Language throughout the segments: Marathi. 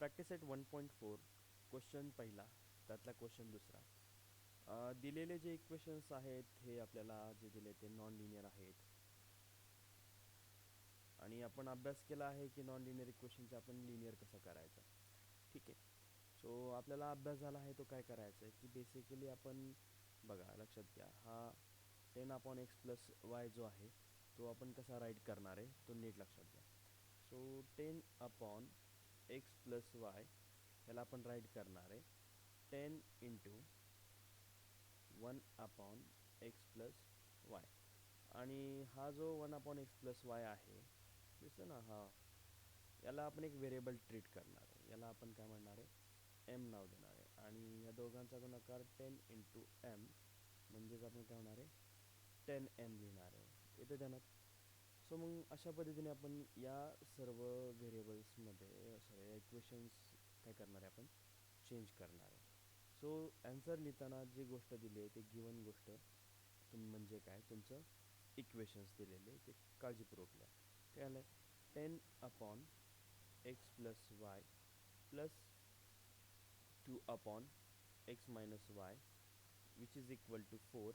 प्रॅक्टिस सेट 1.4 क्वेश्चन पहिला, त्यातला क्वेश्चन दुसरा. दिलेले जे इक्वेशन्स आहेत हे आपल्याला जे दिले ते नॉन लिनियर आहेत आणि आपण अभ्यास केला आहे की नॉन लिनियर इक्वेशनचे आपण लिनियर कसं करायचं. ठीक आहे. सो आपल्याला अभ्यास झाला आहे तो काय करायचा आहे की बेसिकली आपण बघा लक्षात घ्या, हा 10/x+y जो आहे तो आपण कसा राईट करणार आहे तो नीट लक्षात घ्या. सो 10/x+y याला आपण राईट करणार आहे 10 इंटू 1/x+y. आणि हा जो 1/x+y आहे दिसतं ना, हा याला आपण एक व्हेरिएबल ट्रीट करणार आहे. याला आपण काय म्हणणार आहे, एम नाव देणार आहे. आणि या दोघांचा गुणाकार 10 इंटू एम म्हणजेच आपण काय होणार आहे 10m लिहिणार आहे. येते ध्यानात. सो मग अशा पद्धतीने आपण या सर्व व्हेरिएबल्समध्ये सॉरी इक्वेशन्स काय करणार आहे आपण चेंज करणार आहे. सो ॲन्सर लिहिताना जी गोष्ट दिली आहे ते गिवन गोष्ट म्हणजे काय तुमचं इक्वेशन्स दिलेले ते काळजीपूर्वक लिहा. काय आलं आहे 10/x+y plus 2/x-y which is equal to 4.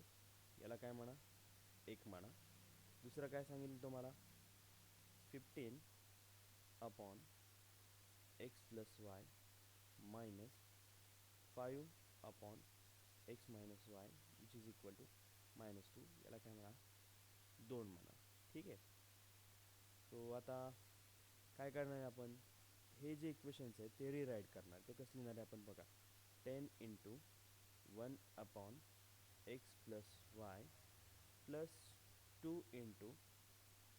याला काय म्हणा, एक म्हणा. दुसरं काय सांगितलं तुम्हाला 15/x+y minus 5/x-y which is equal to -2. याला काय म्हणा, 2 म्हणा. ठीक आहे. सो आता काय करणार आहे आपण, हे जे इक्वेशन्स आहेत ते रिराईट करणार. ते कसं लिहिणार आहे आपण बघा 10 इंटू 1/x+y प्लस 2 इंटू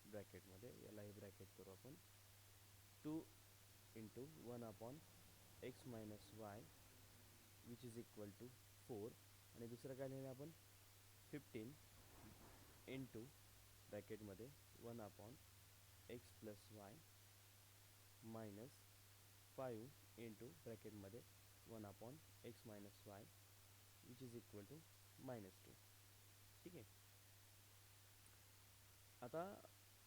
ब्रॅकेटमध्ये याला हे ब्रॅकेट करू आपण 2 into 1/x-y which is equal to 4. आणि दुसरं काय लिहिलं आपण 15 इंटू ब्रॅकेटमध्ये 1/x+y मायनस 5 इंटू ब्रॅकेटमध्ये 1/x-y which is equal to -2. ठीक आहे. आता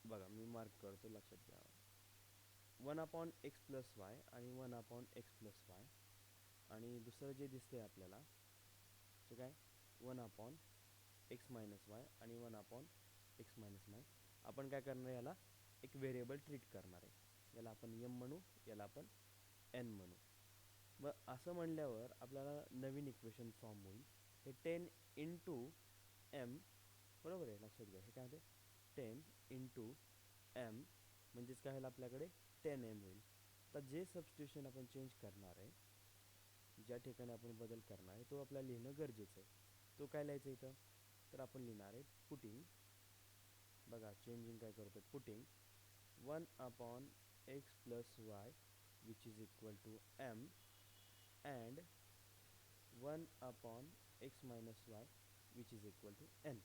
बघा मी मार्क करतो, लक्षात घ्या. 1/x+y आणि 1/x+y आणि दुसरं जे दिसते आपल्याला ते काय 1/x-y आणि 1/x-y. आपण काय करणार आहे, याला एक व्हेरिएबल ट्रीट करणार आहे. याला आपण एम म्हणू, याला आपण एन म्हणू. मग असं म्हणल्यावर आपल्याला नवीन इक्वेशन फॉर्म होईल. हे 10 इंटू एम बरोबर आहे, लक्षात घ्या. हे काय होते 10 इंटू एम म्हणजेच काय होईल आपल्याकडे 10m होईल. आता जे सबस्टिट्यूशन आपण चेंज करणार आहे, ज्या ठिकाणी आपण बदल करणार आहे तो आपल्याला लिहिणं गरजेचं आहे. तो काय लिहायचं इथं, तर आपण लिहिणार आहे पुटिंग, बघा चेंजिंग काय करतो आहे, putting 1/x+y which is equal to m and 1/x-y which is equal to n.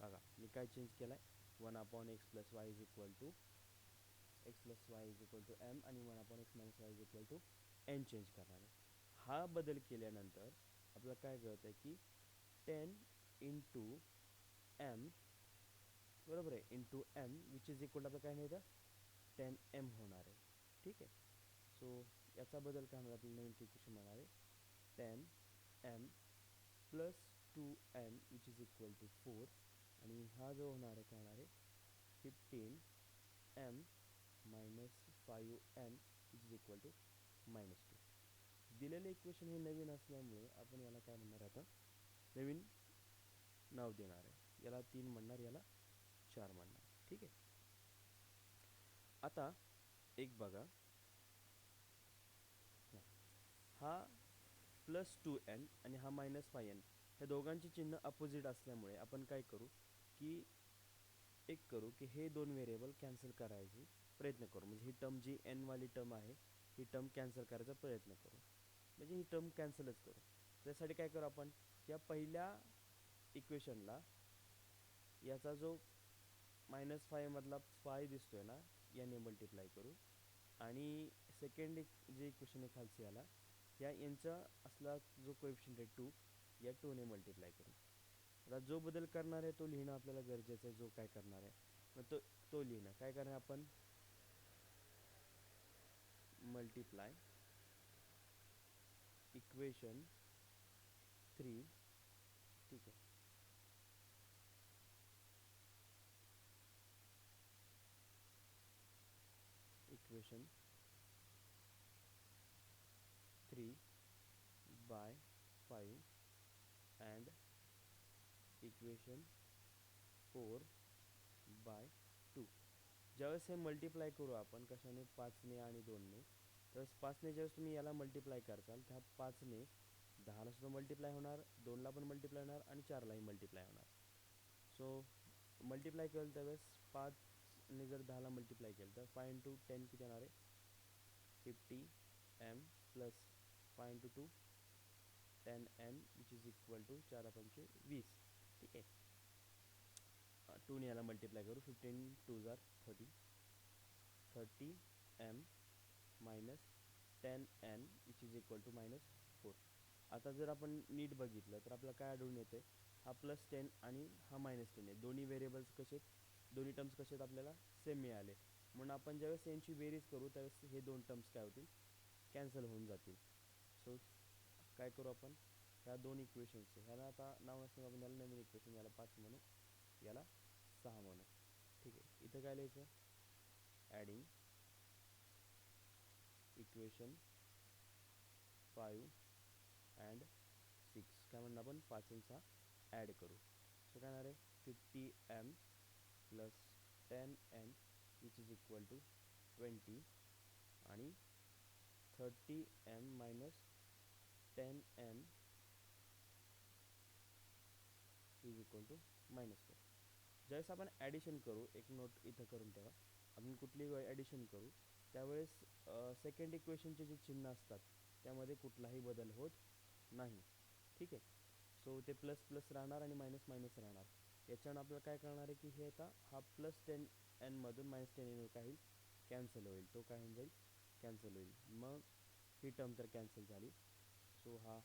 बघा मी काय चेंज केलं आहे, 1/x+y is equal to m आणि 1/x-y is equal to n change करणार आहे. हा बदल केल्यानंतर आपल्याला काय कळतं आहे की 10 इंटू m बरोबर आहे into m which is equal to आपलं काय नाही तर 10m होणार आहे. ठीक आहे. सो याचा बदल काय होणार, आपल्याला नवीन इक्वेशन मिळणार आहे 10m plus 2m which is equal to 4. आणि हा जो होणार आहे काय होणार आहे 15m minus 5m which is equal to -2. दिलेलं इक्वेशन हे नवीन असल्यामुळे आपण याला काय म्हणणार आता नवीन नाव देणार आहे. याला 3 म्हणणार, याला 4 म्हणणार. ठीक आहे. आता एक बघा, हा +2n आणि हा -5n ह्या दोघांची चिन्ह अपोजिट असल्यामुळे आपण काय करू की हे दोन व्हेरिएबल कॅन्सल करायचे प्रयत्न करू. म्हणजे ही टर्म जी n वाली टर्म आहे ही टर्म कॅन्सल करायचा प्रयत्न करू, म्हणजे ही टर्म कॅन्सलच करू. त्यासाठी काय करू आपण, या पहिल्या इक्वेशनला याचा जो -5 मधला 5 दिसतोय ना याने मल्टिप्लाय करू आणि सेकंड जे इक्वेशन आहे खालची याला या यांचा असला जो कोएफिशियंट आहे 2 या 2ने मल्टिप्लाय करू. आता जो बदल करणार आहे तो लिहिणं आपल्याला गरजेचं आहे. जो काय करणार आहे मग तो लिहिणं काय करणार आपण मल्टिप्लाय इक्वेशन 3, ठीक आहे, equation 3 by 5 and equation 4 by 2. ज्यावेळेस हे मल्टिप्लाय करू आपण कशाने, 5ने आणि 2ने, त्यावेळेस 5ने ज्यावेळेस तुम्ही याला मल्टिप्लाय करचाल, त्या 5ने 10ला सुद्धा मल्टिप्लाय होणार, 2ला पण मल्टिप्लाय होणार आणि 4लाही मल्टिप्लाय होणार. सो मल्टिप्लाय केलं त्यावेळेस 5ने जर 10ला मल्टिप्लाय केलं तर 5 इंटू 10 किती येणार आहे, 50m plus 5 into 2 10n which is equal to 4×5 ठीक आहे. 2ने याला मल्टिप्लाय करू, 15 2 जार 30m minus 10n which is equal to -4. आता जर आपण नीट बघितलं तर आपल्याला काय आढळून येते, हा +10 आणि हा -10 आहे, दोन्ही व्हेरिएबल्स कसे आहेत, दोन्ही टर्म्स कसे आहेत, आपल्याला सेम मिळाले. म्हणून आपण ज्यावेळेस यांची बेरीज करू त्यावेळेस हे दोन टर्म्स काय होतील, कॅन्सल होऊन जातील. सो काय करू आपण, ह्या दोन इक्वेशन्सचे, ह्याला आता नाव नसतं, आपण याला नवीन इक्वेशन, याला 5 म्हणू, याला 6 म्हणू. ठीक आहे, इथं काय लिहायचं, ॲडिंग इक्वेशन 5 अँड 6, काय म्हणणार आपण, 5 आणि 6 ॲड करू. सो काय होणार आहे, 50m plus 10n which is equal to 20 आणि 30m minus 10n is equal to -4. ज्यावेळेस आपण ॲडिशन करू, एक नोट इथं करून ठेवा, आपण कुठलीही ॲडिशन करू त्यावेळेस सेकंड इक्वेशनचे जे चिन्ह असतात त्यामध्ये कुठलाही बदल होत नाही. ठीक आहे, सो ते प्लस प्लस राहणार आणि मायनस मायनस राहणार. याच्यानं आपल्याला काय कळणार आहे की हे आता हा +10n मधून -10n काय होईल, कॅन्सल होईल, तो काय होऊन जाईल, कॅन्सल होईल. मग ही टर्म तर कॅन्सल झाली, सो हा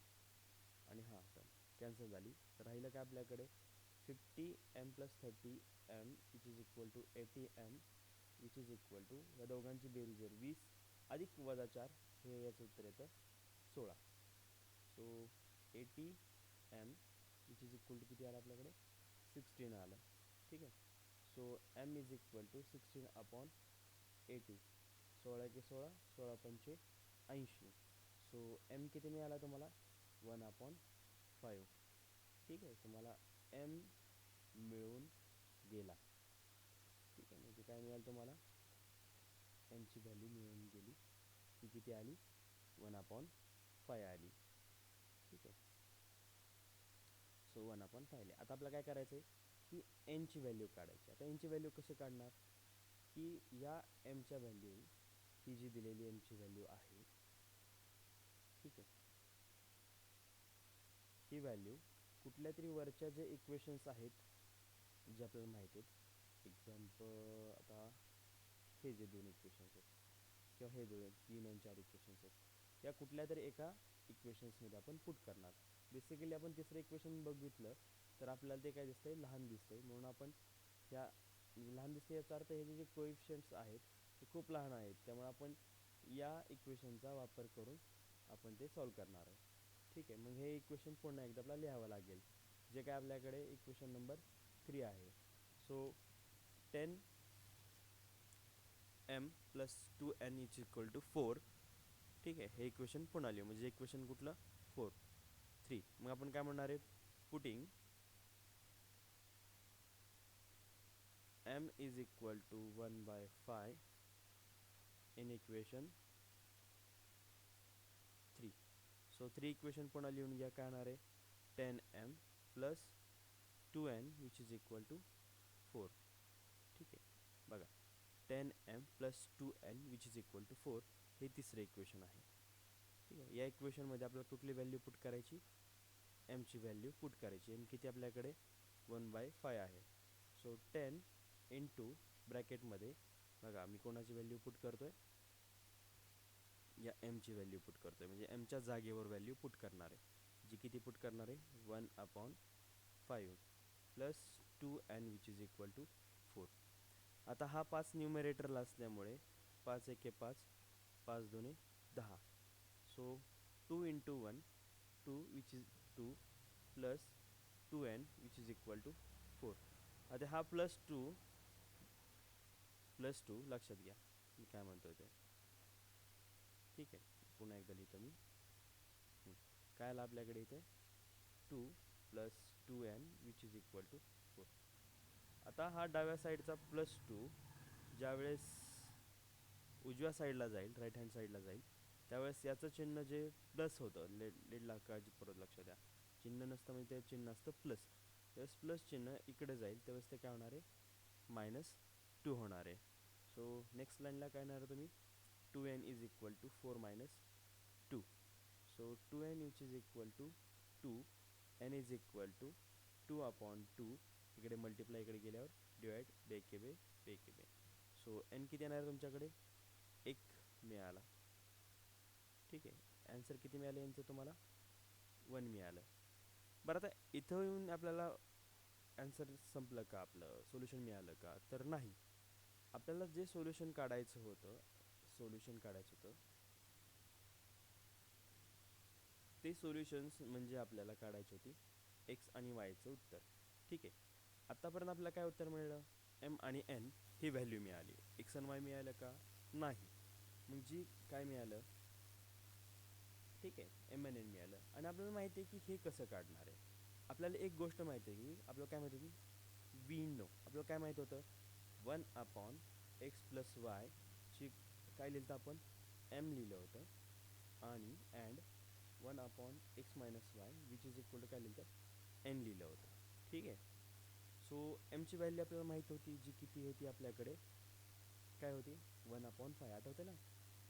आणि हा टर्म कॅन्सल झाली. राहिलं काय आपल्याकडे, 50m plus 30m which is equal to 80m which is equal to, या दोघांची बेरीज जर 20 अधिक वजा 4, हे याचं उत्तर येतं 16. So 80m which is equal to किती आलं आपल्याकडे, 16 आलं. ठीक आहे, so m is equal to 16/80, 16 16 80. So m किती मिळाला तुम्हाला, 1/5. ठीक आहे, तुम्हाला m मिळून गेला. ठीक आहे, म्हणजे काय मिळालं तुम्हाला, एमची व्हॅल्यू मिळून गेली, ती किती आली, 1/5 आली. ठीक आहे, सो 1/5 आली. आता आपल्याला काय करायचं आहे की एनची व्हॅल्यू काढायची. आता एनची व्हॅल्यू कशी काढणार, की या एमच्या व्हॅल्यू, ही जी दिलेली एमची व्हॅल्यू आहे, ठीक आहे, ही व्हॅल्यू कुठल्या तरी वरच्या जे इक्वेशन्स आहेत जे आपल्याला माहिती आहेत, एक्झाम्पल आता हे जे दोन इक्वेशन्स आहेत किंवा हे 3 आणि 4 इक्वेशन्स आहेत, या कुठल्या तरी एका इक्वेशन्समध्ये आपण पुट करणार. बेसिकली आपण तिसरं इक्वेशन बघितलं तर आपल्याला ते काय दिसतंय, लहान दिसतंय, म्हणून आपण ह्या, म्हणजे लहान दिसते याचा अर्थ हे जे कोएफिशियंट्स आहेत ते खूप लहान आहेत, त्यामुळे आपण या इक्वेशनचा वापर करून आपण ते सॉल्व करणार आहे. ठीक आहे, मग हे इक्वेशन पुन्हा एकदा आपल्याला लिहावं लागेल, जे काय आपल्याकडे इक्वेशन नंबर 3 आहे. So 10m plus 2n is equal to 4. ठीक आहे, हे इक्वेशन पुन्हा लिहू, म्हणजे इक्वेशन कुठलं, 3. मग आपण काय म्हणणार आहे, putting m is equal to 1/5 in equation 3. So 3 equation पुन्हा लिहून घ्या, काय होणार आहे, 10m plus 2n which is equal to 4. ठीक आहे, बघा, 10m plus 2n which is equal to 4, हे तिसरं इक्वेशन आहे. ठीक आहे, या इक्वेशनमध्ये आपल्याला कुठली व्हॅल्यू पुट करायची, एमची व्हॅल्यू पुट करायची. एम किती आपल्याकडे, 1/5 आहे. सो 10 इंटू ब्रॅकेटमध्ये, बघा मी कोणाची व्हॅल्यू पुट करतोय, या एमची व्हॅल्यू पुट करतोय, म्हणजे एमच्या जागेवर व्हॅल्यू पुट करणार आहे, जी किती पुट करणार आहे, 1/5 plus 2n which is equal to 4. आता हा 5 न्यूमरेटरला असल्यामुळे 5 1 5, 5 2 10. So 2 into 1 2 which is 2 plus 2n which is equal to 4. आता हा +2 लक्षात घ्या मी काय म्हणतोय ते. ठीक आहे, पुन्हा एकदा लिहितो मी. काय आलं आपल्याकडे इथे 2 plus 2n which is equal to 4. आता हा डाव्या साईडचा +2 ज्यावेळेस उजव्या साईडला जाईल, राईट हँड साईडला जाईल, त्यावेळेस याचं चिन्ह जे प्लस होतं, लीडला काळजी परत लक्षात द्या, चिन्ह नसतं म्हणजे ते चिन्ह असतं प्लस. त्यावेळेस प्लस चिन्ह इकडे जाईल त्यावेळेस ते काय होणार आहे, -2 होणार आहे. सो नेक्स्ट लाईनला काय येणार तुम्ही 2n is equal to 4 - 2. So 2n which is equal to 2, n is equal to 2/2. इकडे मल्टिप्लाय इकडे गेल्यावर डिवाइड बेके बे. सो n किती येणार आहे तुमच्याकडे 1 मिळाला. ठीक आहे, ॲन्सर किती मिळालं यांचं तुम्हाला 1 मिळालं. बरं आता इथं येऊन आपल्याला ॲन्सर संपलं का, आपलं सोल्युशन मिळालं का, तर नाही. आपल्याला जे सोल्युशन काढायचं होतं ते सोल्युशन्स म्हणजे आपल्याला काढायची होती एक्स आणि वायचं उत्तर. ठीक आहे, आत्तापर्यंत आपल्याला काय उत्तर मिळालं, एम आणि एन ही व्हॅल्यू मिळाली. एक्स आणि वाय मिळालं का, नाही. मग जी काय मिळालं, ठीक आहे, एम एन एन मिळालं. आणि आपल्याला माहिती आहे की हे कसं काढणार आहे. आपल्याला एक गोष्ट माहिती आहे की आपल्याला काय माहिती होती, वी नो. आपल्याला काय माहिती होतं 1/x + y ची काय लिहिलं होतं आपण, एम लिहिलं होतं. आणि and 1/x - y which is equal to काय लिहिलं होतं, एन लिहिलं होतं. ठीक आहे, सो एमची व्हॅल्यू आपल्याला माहीत होती, जी किती होती आपल्याकडे, काय होती 1/5. आठवते ना,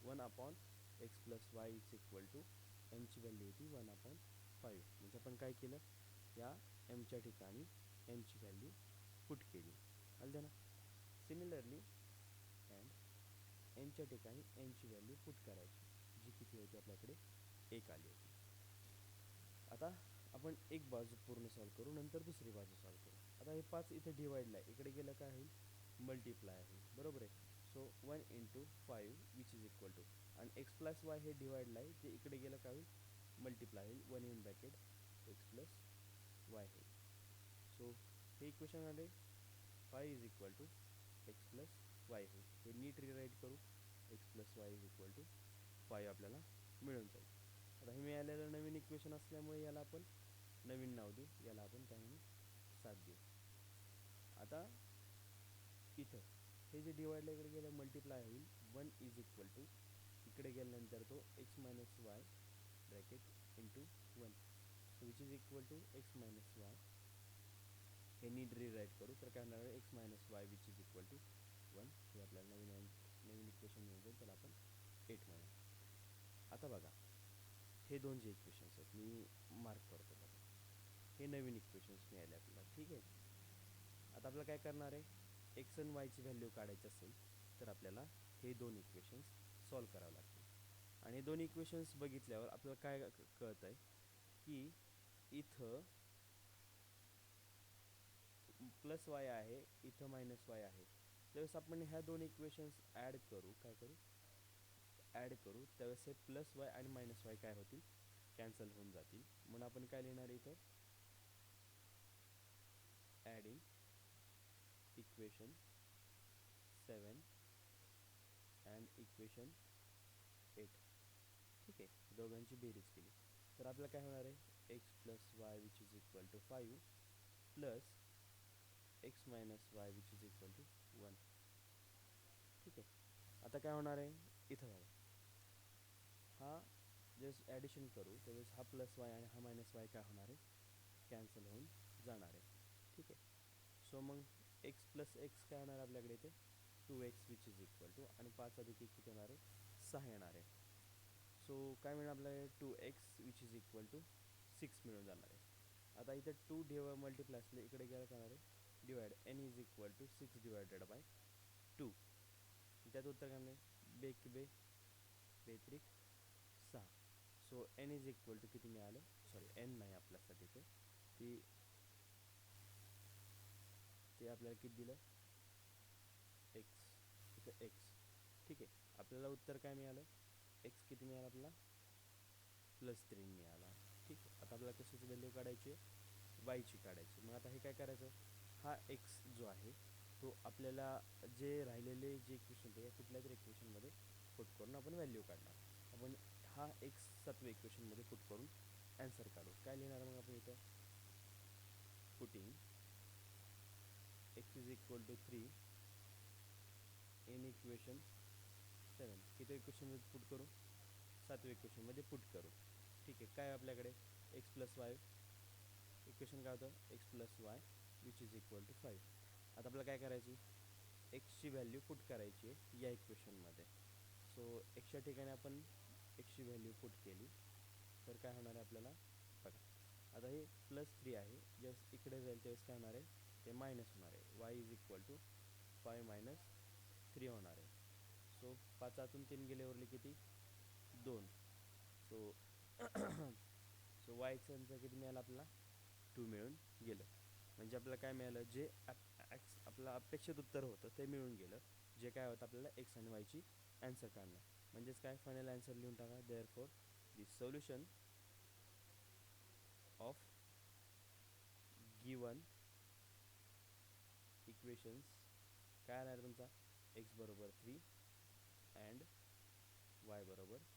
1/x + y is equal to एमची व्हॅल्यू होती 1/5. म्हणजे आपण काय केलं, या एमच्या ठिकाणी एनची व्हॅल्यू पुट केली. आलं ना. सिमिलरली अँड एनच्या ठिकाणी एनची व्हॅल्यू पुट करायची, जी किती होती आपल्याकडे 1 आली होती. आता आपण एक बाजू पूर्ण सॉल्व करू, नंतर दुसरी बाजू सॉल्व करू. आता हे 5 इथे डिवाइडला आहे, इकडे गेलं काय होईल, मल्टिप्लाय होईल, बरोबर आहे. So 1 × 5 which is equal to, आणि एक्स + वाय हे डिवाइडला आहे, ते इकडे गेलं काय होईल, मल्टिप्लाय होईल. 1 इन ब्रॅकेट एक्स + वाय होईल. सो हे इक्वेशन आले 5 is equal to x + y होईल. हे नीट रिराईट करू, x + y is equal to 5 आपल्याला मिळून जाईल. आता हे मिळालेलं नवीन इक्वेशन असल्यामुळे याला आपण नवीन नाव देऊ, याला आपण काय म्हणू, 7 देऊ. आता इथं हे जे डिवाइडला इकडे गेलं मल्टिप्लाय होईल. 1 इज इक्वल टू इकडे गेल्यानंतर तो x - y bracket into 1, so which is equal to x - Y. हे नीट रिराईट करू तर काय होणार आहे, x - y which is equal to 1. हे आपल्याला नवीन इक्वेशन मिळून जाईल, त्याला आपण 8 म्हणू. आता बघा, हे दोन जे इक्वेशन्स आहेत मी मार्क करतो बघा, हे नवीन इक्वेशन्स मिळाले आपल्याला. ठीक आहे, आता आपल्याला काय करणार आहे, एक्स आणि वायची व्हॅल्यू काढायची असेल तर आपल्याला हे दोन इक्वेशन्स सॉल्व करावं लागतील. आणि हे दोन इक्वेशन्स बघितल्यावर आपल्याला काय कळतं आहे की इथं +y आहे, इथं -y आहे. ज्यावेळेस आपण ह्या दोन इक्वेशन्स ॲड करू, त्यावेळेस हे +y आणि -y काय होतील, कॅन्सल होऊन जातील. म्हणून आपण काय लिहिणार इथं, ॲडिंग इक्वेशन 7 अँड इक्वेशन 8. ठीक आहे, दोघांची बेरीज केली तर आपल्याला काय होणार आहे, x + y which is equal to 5 plus x - y which is equal to 1. ठीक आहे, आता काय होणार आहे, इथं बघा, हा जस ॲडिशन करू त्यावेळेस हा +y आणि हा -y काय होणार आहे, कॅन्सल होऊन जाणार आहे. ठीक आहे, सो मग x + x काय होणार आपल्याकडे इथे 2x which is equal to, आणि 5 + 1 किती होणार आहे, 6 येणार आहे. सो काय मिळणार आपल्याला 2x which is equal to 6 मिळून जाणार आहे. आता इथे 2 मल्टिप्लाय असले इकडे गेलं काय होणार आहे, divide n is equal to 6 / 2. त्यात उत्तर काय मिळेल, बेत्रिक 6. So n is equal to किती मिळालं, सॉरी n नाही आपल्यासाठी ते आपल्याला किती दिलं, x, इथं x. ठीक आहे, आपल्याला उत्तर काय मिळालं, x किती मिळालं आपल्याला +3 मिळाला. ठीक आहे, आता आपल्याला कशाची व्हॅल्यू काढायची आहे, वायची काढायची. मग आता हे काय करायचं, हा एक्स जो आहे तो आपल्याला जे राहिलेले जे इक्वेशन होते या कुठल्या तरी इक्वेशनमध्ये पुट करून आपण व्हॅल्यू काढणार. आपण हा एक्स 7व्या इक्वेशनमध्ये पुट करून ॲन्सर काढू. काय लिहिणार मग आपण इथं, पुटिंग x = 3 इन इक्वेशन 7. किती इक्वेशनमध्ये पुट करू, 7व्या इक्वेशनमध्ये पुट करू. ठीक आहे, काय आपल्याकडे x+y इक्वेशन काय होतं, x+y = 5. आता आपल्याला काय करायची, एक्सची व्हॅल्यू पुट करायची आहे या इक्वेशनमध्ये. सो एक्सच्या ठिकाणी आपण एक्सची व्हॅल्यू पुट केली तर काय होणार आहे आपल्याला बघा. आता हे +3 आहे, ज्यावेळेस इकडे जाईल त्यावेळेस काय होणार आहे, ते मायनस होणार आहे. y = 5 - 3 होणार आहे. सो 5 3 गेले उरले किती, 2. सो सो वायचं आन्सर किती मिळालं आपल्याला, 2 मिळून गेलं. म्हणजे आपल्याला काय मिळालं, जे आपलं अपेक्षित उत्तर होतं ते मिळून गेलं. जे काय होतं आपल्याला एक्स आणि वायची ॲन्सर काढणं. म्हणजेच काय, फायनल ॲन्सर लिहून टाका. Therefore the solution of given equations काय राहणार तुमचा, x = 3 अँड y =